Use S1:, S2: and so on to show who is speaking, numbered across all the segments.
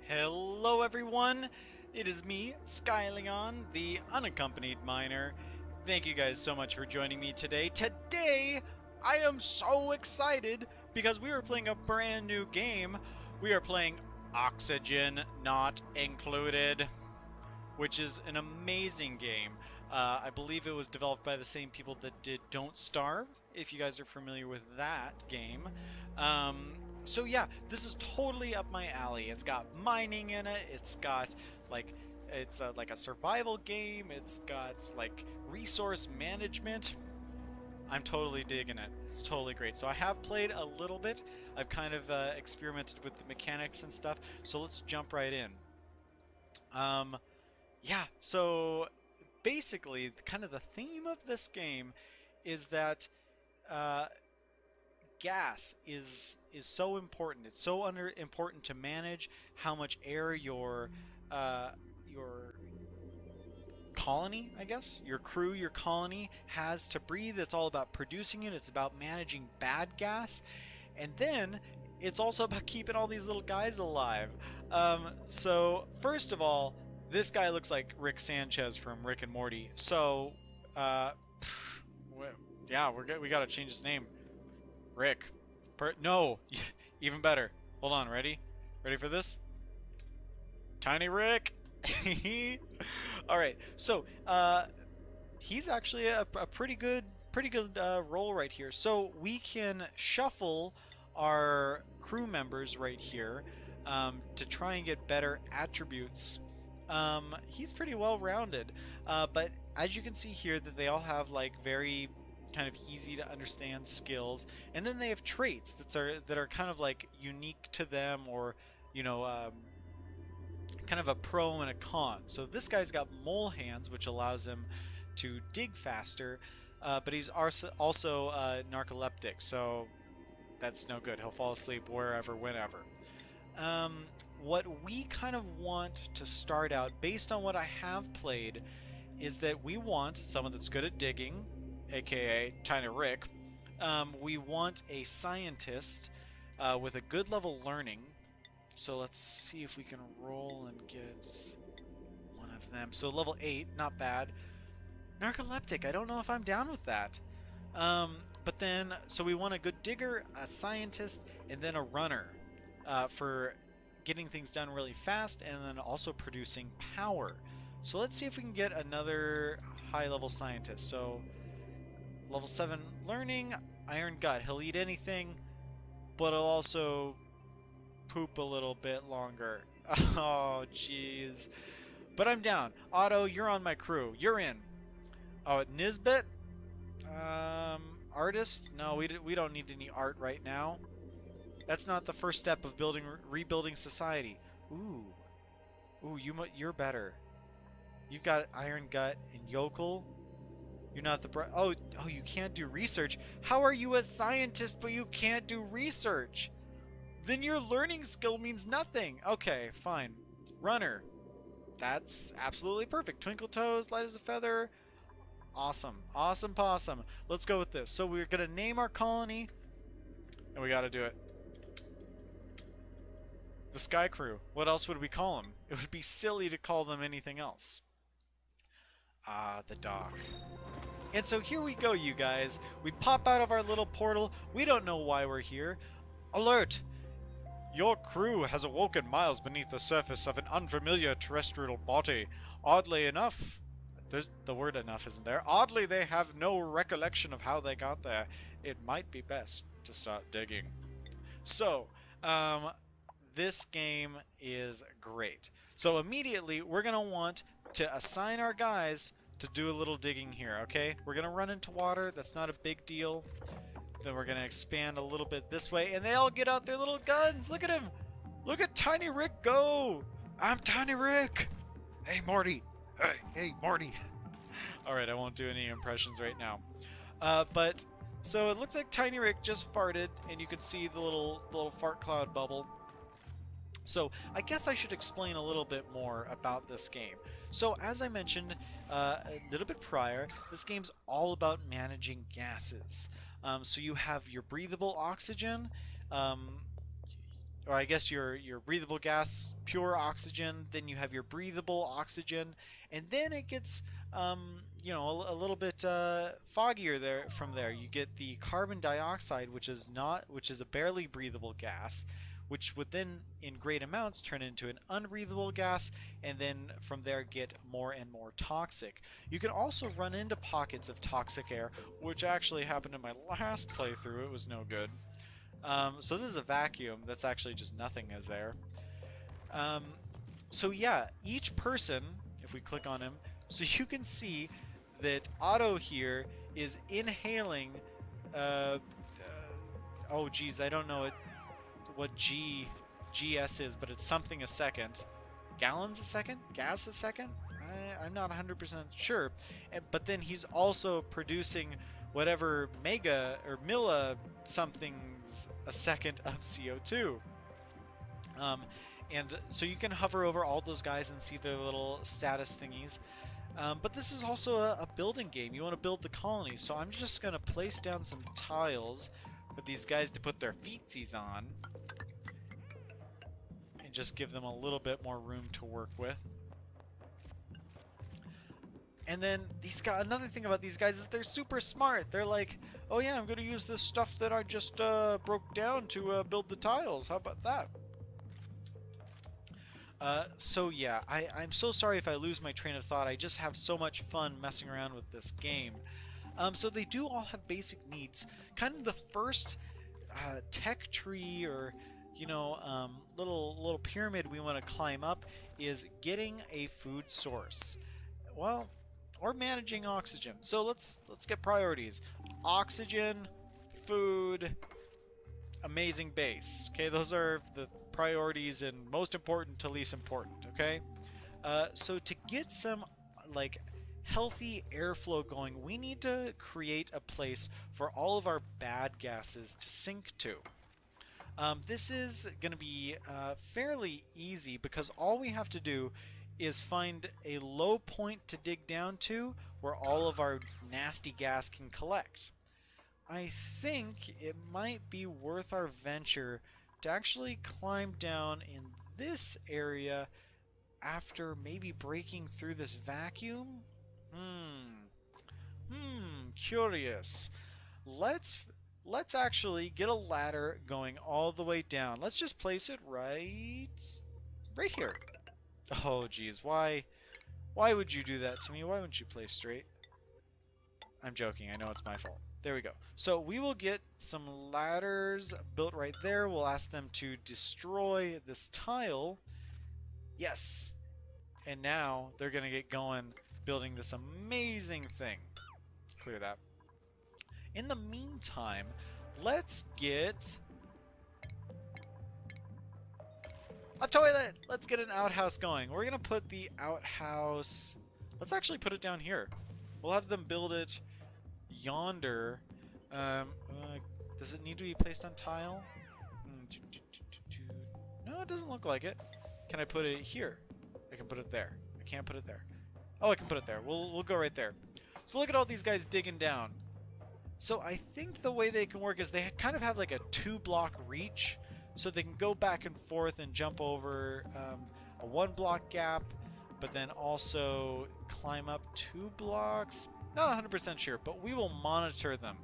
S1: Hello everyone, it is me, Skylion, the unaccompanied miner. Thank you guys so much for joining me today. Today, I am so excited because we are playing a brand new game. We are playing Oxygen Not Included, which is an amazing game. I believe it was developed by the same people that did Don't Starve, if you guys are familiar with that game. So yeah, this is totally up my alley. It's got mining in it, it's got like it's like a survival game, it's got like resource management. I'm totally digging it. It's totally great. So I have played a little bit. I've kind of experimented with the mechanics and stuff. So let's jump right in. Um, yeah, so basically, kind of the theme of this game is that uh, gas is so important. It's so important to manage how much air your colony, I guess, your crew, your colony has to breathe. It's all about producing it. It's about managing bad gas, and then it's also about keeping all these little guys alive. So first of all, this guy looks like Rick Sanchez from Rick and Morty. So, uh, yeah, we gotta change his name. Rick. No, even better. Hold on, ready? Ready for this? Tiny Rick. All right, so he's actually a pretty good role right here. So we can shuffle our crew members right here to try and get better attributes. He's pretty well rounded, but as you can see here, that they all have like very kind of easy to understand skills, and then they have traits that are kind of like unique to them, or you know. Kind of a pro and a con. So this guy's got mole hands, which allows him to dig faster, but he's also narcoleptic, so that's no good. He'll fall asleep wherever, whenever. What we kind of want to start out, based on what I have played, is that we want someone that's good at digging, aka Tiny Rick. We want a scientist with a good level learning. So let's see if we can roll and get one of them. So level 8, not bad. Narcoleptic, I don't know if I'm down with that. But then, so we want a good digger, a scientist, and then a runner for getting things done really fast, and then also producing power. So let's see if we can get another high-level scientist. So level 7 learning, iron gut. He'll eat anything, but he'll also poop a little bit longer. Oh, jeez. But I'm down. Otto, you're on my crew. You're in. Oh, Nisbet? Artist? No, we don't need any art right now. That's not the first step of rebuilding society. Ooh. Ooh, you're better. You've got Iron Gut and Yokel. You're not the oh, you can't do research. How are you a scientist but you can't do research? Then your learning skill means nothing. Okay, fine. Runner. That's absolutely perfect. Twinkle toes, light as a feather. Awesome. Awesome possum. Let's go with this. So we're going to name our colony, and we got to do it. The Sky Crew. What else would we call them? It would be silly to call them anything else. Ah, the dock. And so here we go, you guys. We pop out of our little portal. We don't know why we're here. Alert! Your crew has awoken miles beneath the surface of an unfamiliar terrestrial body. Oddly enough, the word enough isn't there. Oddly, they have no recollection of how they got there. It might be best to start digging. So, this game is great. So immediately, we're going to want to assign our guys to do a little digging here, okay? We're going to run into water. That's not a big deal. Then we're going to expand a little bit this way, and they all get out their little guns. Look at him. Look at Tiny Rick go. I'm Tiny Rick. Hey, Morty. Hey, Morty. All right, I won't do any impressions right now. But so it looks like Tiny Rick just farted, and you can see the little fart cloud bubble. So I guess I should explain a little bit more about this game. So as I mentioned a little bit prior, this game's all about managing gases. So you have your breathable oxygen, or I guess your breathable gas, pure oxygen, then you have your breathable oxygen, and then it gets you know, a little bit foggier there from there. You get the carbon dioxide, which is a barely breathable gas, which would then, in great amounts, turn into an unbreathable gas, and then from there get more and more toxic. You can also run into pockets of toxic air, which actually happened in my last playthrough. It was no good. So this is a vacuum that's actually just nothing is there. Um, so yeah, each person, if we click on him, so you can see that Otto here is inhaling, oh geez, I don't know what GS is, but it's something a second. Gallons a second? Gas a second? I'm not 100% sure. But then he's also producing whatever mega or milli somethings a second of CO2. Um, and so you can hover over all those guys and see their little status thingies. But this is also a building game. You want to build the colony. So I'm just going to place down some tiles for these guys to put their feetsies on. And just give them a little bit more room to work with. And then these guys, another thing about these guys is they're super smart. They're like, oh yeah, I'm going to use this stuff that I just broke down to build the tiles. How about that? So yeah, I'm so sorry if I lose my train of thought. I just have so much fun messing around with this game. So they do all have basic needs. Kind of the first tech tree or, you know, little pyramid we want to climb up is getting a food source. Well, or managing oxygen. So let's get priorities. Oxygen, food, amazing base. Okay, those are the priorities and most important to least important. Okay, so to get some like healthy airflow going, we need to create a place for all of our bad gases to sink to. This is going to be fairly easy because all we have to do is find a low point to dig down to where all of our nasty gas can collect. I think it might be worth our venture to actually climb down in this area after maybe breaking through this vacuum? Curious. Let's actually get a ladder going all the way down. Let's just place it right here. Oh geez, why would you do that to me? Why wouldn't you place straight? I'm joking, I know it's my fault. There we go. So we will get some ladders built right there. We'll ask them to destroy this tile. Yes. And now they're going to get going building this amazing thing. Clear that. In the meantime, let's get a toilet! Let's get an outhouse going. We're going to put the outhouse... Let's actually put it down here. We'll have them build it yonder. Does it need to be placed on tile? No, it doesn't look like it. Can I put it here? I can put it there. I can't put it there. Oh, I can put it there. We'll go right there. So look at all these guys digging down. So I think the way they can work is they kind of have like a 2-block reach. So they can go back and forth and jump over a 1-block gap, but then also climb up 2 blocks. Not 100% sure, but we will monitor them.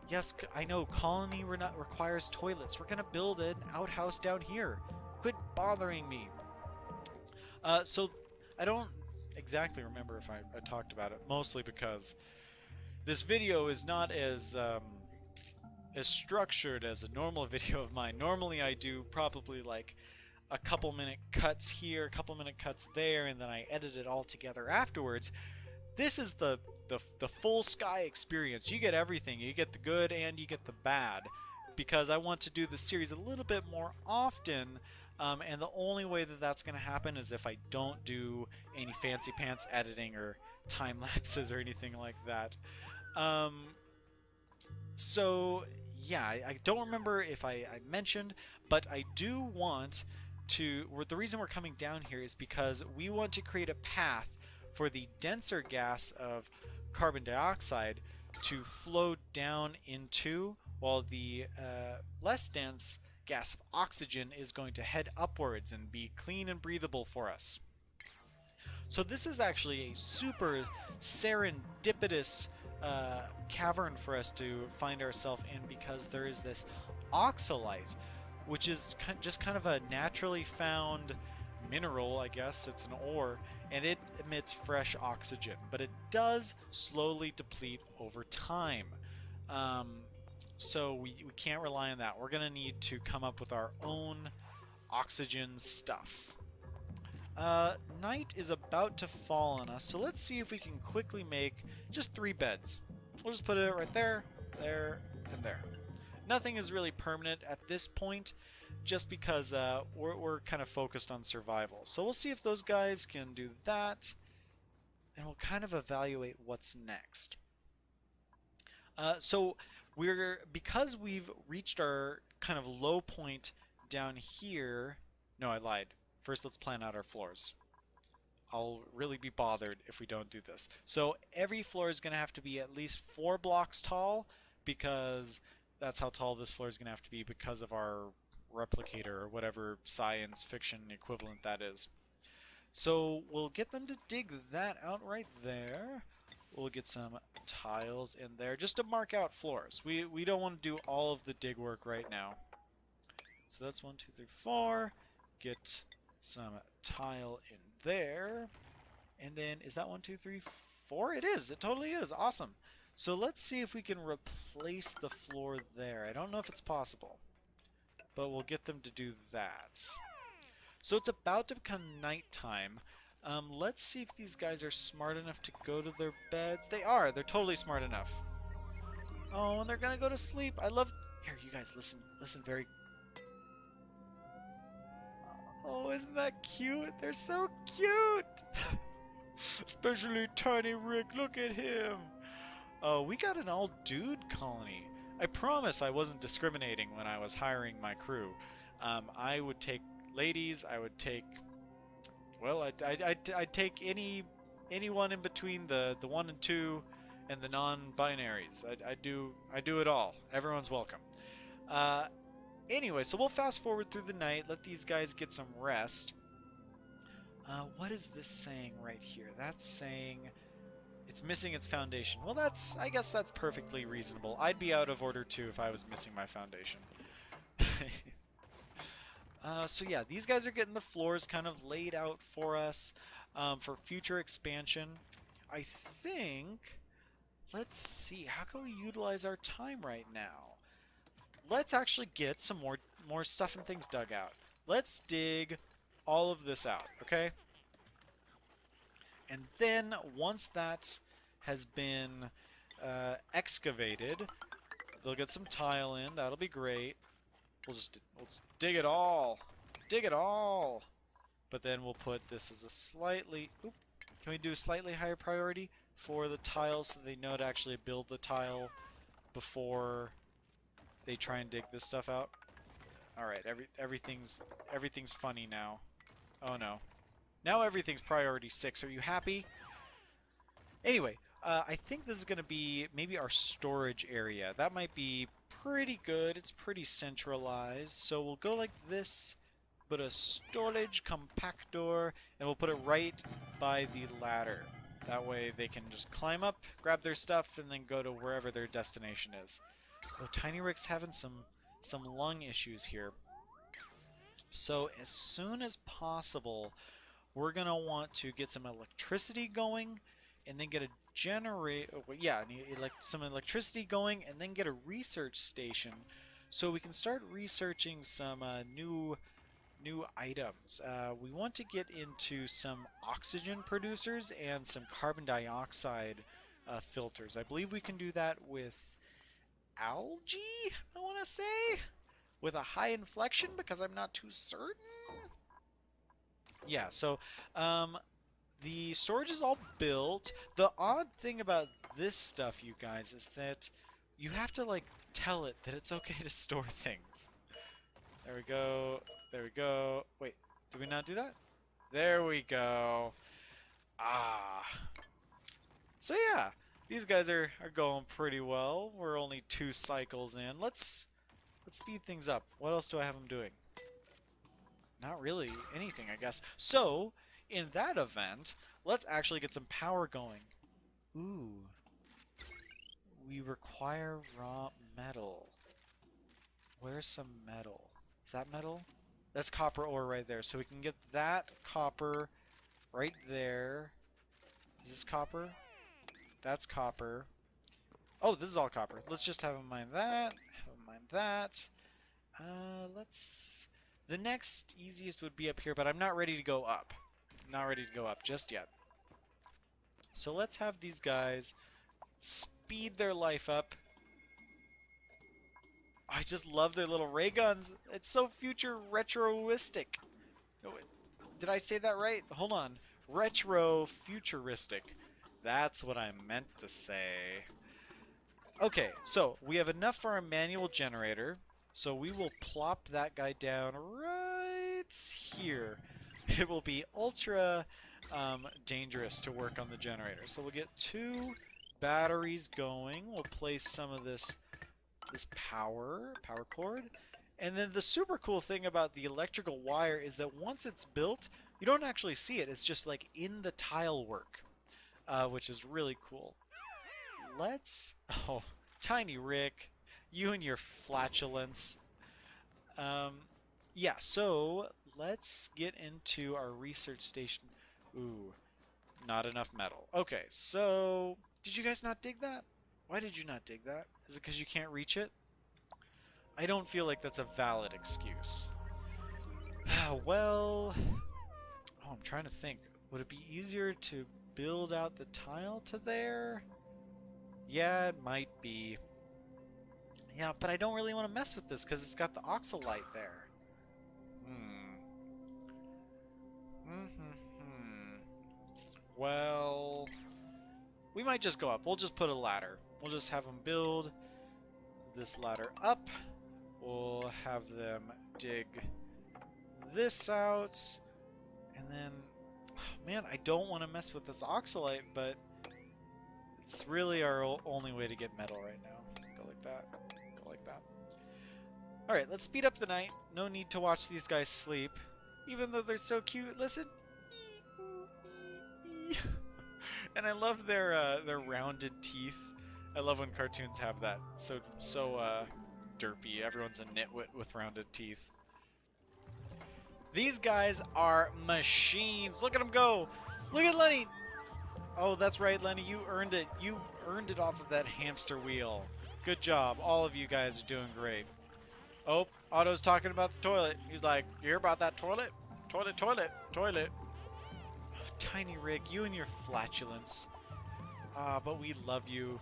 S1: Yes, I know, colony requires toilets. We're going to build an outhouse down here. Quit bothering me. So I don't exactly remember if I talked about it, mostly because this video is not as structured as a normal video of mine. Normally I do probably like a couple minute cuts here, a couple minute cuts there, and then I edit it all together afterwards. This is the full sky experience. You get everything. You get the good and you get the bad, because I want to do the series a little bit more often, and the only way that that's going to happen is if I don't do any fancy pants editing or time lapses or anything like that. So yeah, I don't remember if I mentioned, but I do want to, the reason we're coming down here is because we want to create a path for the denser gas of carbon dioxide to flow down into while the less dense gas of oxygen is going to head upwards and be clean and breathable for us. So this is actually a super serendipitous cavern for us to find ourselves in, because there is this oxalite, which is just kind of a naturally found mineral, I guess. It's an ore, and it emits fresh oxygen, but it does slowly deplete over time. Um, so we can't rely on that. We're going to need to come up with our own oxygen stuff. Night is about to fall on us, so let's see if we can quickly make just 3 beds. We'll just put it right there, there, and there. Nothing is really permanent at this point, just because we're kind of focused on survival. So we'll see if those guys can do that, and we'll kind of evaluate what's next. So because we've reached our kind of low point down here. No, I lied. First, let's plan out our floors. I'll really be bothered if we don't do this. So every floor is going to have to be at least 4 blocks tall, because that's how tall this floor is going to have to be because of our replicator, or whatever science fiction equivalent that is. So we'll get them to dig that out right there. We'll get some tiles in there just to mark out floors. We don't want to do all of the dig work right now. So that's 1, 2, 3, 4. Get some tile in there. And then, is that 1, 2, 3, 4? It is. It totally is. Awesome. So let's see if we can replace the floor there. I don't know if it's possible, but we'll get them to do that. So it's about to become nighttime. Let's see if these guys are smart enough to go to their beds. They are. They're totally smart enough. Oh, and they're gonna go to sleep. I love... Here, you guys, listen. Listen very... Oh, isn't that cute? They're so cute! Especially Tiny Rick, look at him! Oh, we got an all-dude colony. I promise I wasn't discriminating when I was hiring my crew. I would take ladies, I would take... Well, I'd take anyone in between the 1 and 2 and the non-binaries. I do it all. Everyone's welcome. Anyway, so we'll fast forward through the night, let these guys get some rest. What is this saying right here? That's saying it's missing its foundation. Well, I guess that's perfectly reasonable. I'd be out of order too if I was missing my foundation. So yeah, these guys are getting the floors kind of laid out for us for future expansion. I think, let's see, how can we utilize our time right now? Let's actually get some more stuff and things dug out. Let's dig all of this out, okay? And then once that has been excavated, they'll get some tile in. That'll be great. Let's dig it all. Dig it all. But then we'll put this as a slightly... Oop, can we do a slightly higher priority for the tiles so they know to actually build the tile before they try and dig this stuff out? Alright, everything's funny now. Oh no. Now everything's priority 6. Are you happy? Anyway, I think this is going to be maybe our storage area. That might be pretty good. It's pretty centralized. So we'll go like this, put a storage compactor, and we'll put it right by the ladder. That way they can just climb up, grab their stuff, and then go to wherever their destination is. Oh, Tiny Rick's having some lung issues here. So as soon as possible, we're going to want to get some electricity going, and then get a some electricity going, and then get a research station so we can start researching some new items. We want to get into some oxygen producers and some carbon dioxide filters. I believe we can do that with algae, I want to say, with a high inflection, because I'm not too certain. Yeah, so the storage is all built. The odd thing about this stuff, you guys, is that you have to, like, tell it that it's okay to store things. There we go. There we go. Wait, did we not do that? There we go. Ah. So yeah, These guys are going pretty well. We're only 2 cycles in. Let's speed things up. What else do I have them doing? Not really anything, I guess. So, in that event, let's actually get some power going. Ooh, we require raw metal. Where's some metal? Is that metal? That's copper ore right there. So we can get that copper right there. Is this copper? That's copper. Oh, this is all copper. Let's just have him mine that. Have him mine that. Let's... The next easiest would be up here, but I'm not ready to go up. Not ready to go up just yet. So let's have these guys speed their life up. I just love their little ray guns. It's so future retroistic. Did I say that right? Hold on. Retro futuristic. That's what I meant to say. Okay, so we have enough for our manual generator. So we will plop that guy down right here. It will be ultra dangerous to work on the generator. So we'll get 2 batteries going. We'll place some of this power cord. And then the super cool thing about the electrical wire is that once it's built, you don't actually see it. It's just like in the tile work, which is really cool. Let's... Oh, Tiny Rick, you and your flatulence. Yeah, so let's get into our research station. Ooh, not enough metal. Okay, so did you guys not dig that? Why did you not dig that? Is it because you can't reach it? I don't feel like that's a valid excuse. Well, oh, I'm trying to think. Would it be easier to build out the tile to there? Yeah, it might be. Yeah, but I don't really want to mess with this because it's got the oxalite there. Well, we might just go up. We'll just put a ladder. We'll just have them build this ladder up. We'll have them dig this out. And then, oh man, I don't want to mess with this oxalite, but it's really our only way to get metal right now. Go like that. Go like that. Alright, let's speed up the night. No need to watch these guys sleep. Even though they're so cute. Listen. And I love their rounded teeth. I love when cartoons have that. So derpy. Everyone's a nitwit with rounded teeth. These guys are machines. Look at them go. Look at Lenny. Oh, that's right, Lenny. You earned it. You earned it off of that hamster wheel. Good job. All of you guys are doing great. Oh, Otto's talking about the toilet. He's like, you hear about that toilet? Toilet, toilet, toilet. Oh, Tiny Rick, you and your flatulence. But we love you.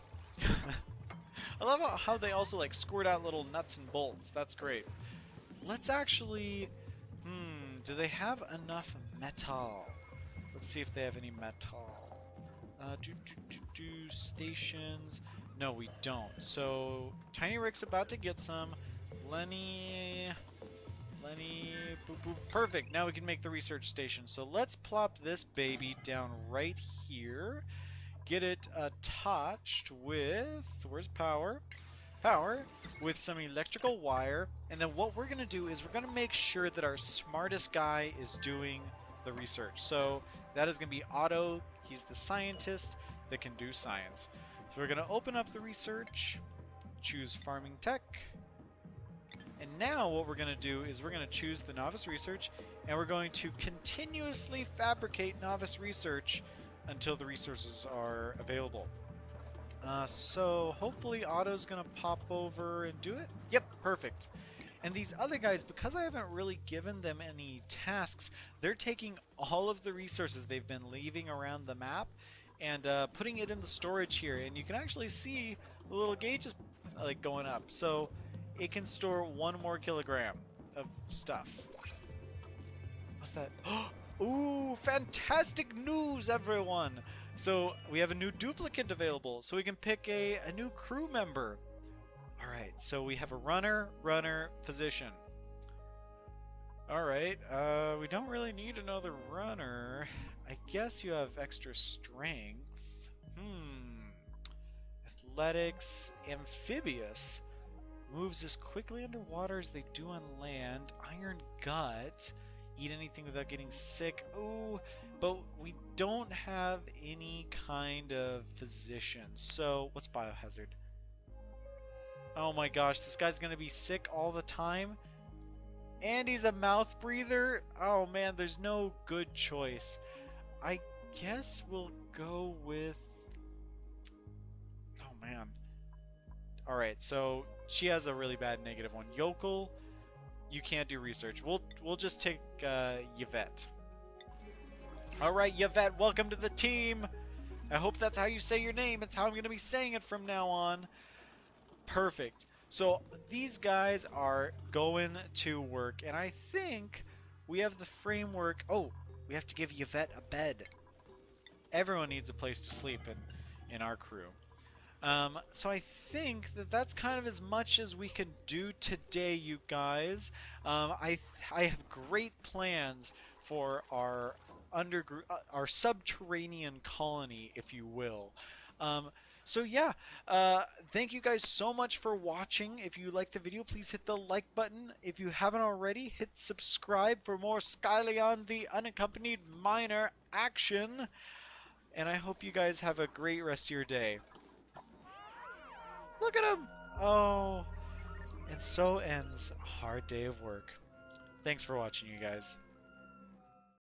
S1: I love how they also like squirt out little nuts and bolts. That's great. Let's actually... do they have enough metal? Let's see if they have any metal. Stations. No, we don't. So, Tiny Rick's about to get some. Lenny, boop, boop. Perfect. Now we can make the research station. So let's plop this baby down right here. Get it attached with, where's power? Power with some electrical wire. And then what we're going to do is we're going to make sure that our smartest guy is doing the research. So that is going to be Otto. He's the scientist that can do science. So we're going to open up the research, choose farming tech. And now what we're going to do is we're going to choose the novice research, and we're going to continuously fabricate novice research until the resources are available. So hopefully Otto's going to pop over and do it. Yep, perfect. And these other guys, because I haven't really given them any tasks, they're taking all of the resources they've been leaving around the map and putting it in the storage here. And you can actually see the little gauges like going up. So it can store 1 more kilogram of stuff. What's that? Ooh, fantastic news, everyone! So we have a new duplicate available, so we can pick a new crew member. Alright, so we have a runner, physician. Alright, we don't really need another runner. I guess you have extra strength. athletics, amphibious. Moves as quickly underwater as they do on land. Iron gut. Eat anything without getting sick. Oh, but we don't have any kind of physician. So, what's biohazard? Oh my gosh, this guy's gonna be sick all the time. And he's a mouth breather. Oh man, there's no good choice. I guess we'll go with... Oh man. Alright, so she has a really bad negative one. Yokel, you can't do research. We'll just take Yvette. Alright, Yvette, welcome to the team. I hope that's how you say your name. It's how I'm going to be saying it from now on. Perfect. So these guys are going to work, and I think we have the framework. Oh, we have to give Yvette a bed. Everyone needs a place to sleep in our crew. So I think that that's kind of as much as we can do today, you guys. I have great plans for our our subterranean colony, if you will. So yeah, thank you guys so much for watching. If you liked the video, please hit the like button. If you haven't already, hit subscribe for more Skylion the Unaccompanied Minor action. And I hope you guys have a great rest of your day. Look at him! Oh, and so ends a hard day of work. Thanks for watching, you guys.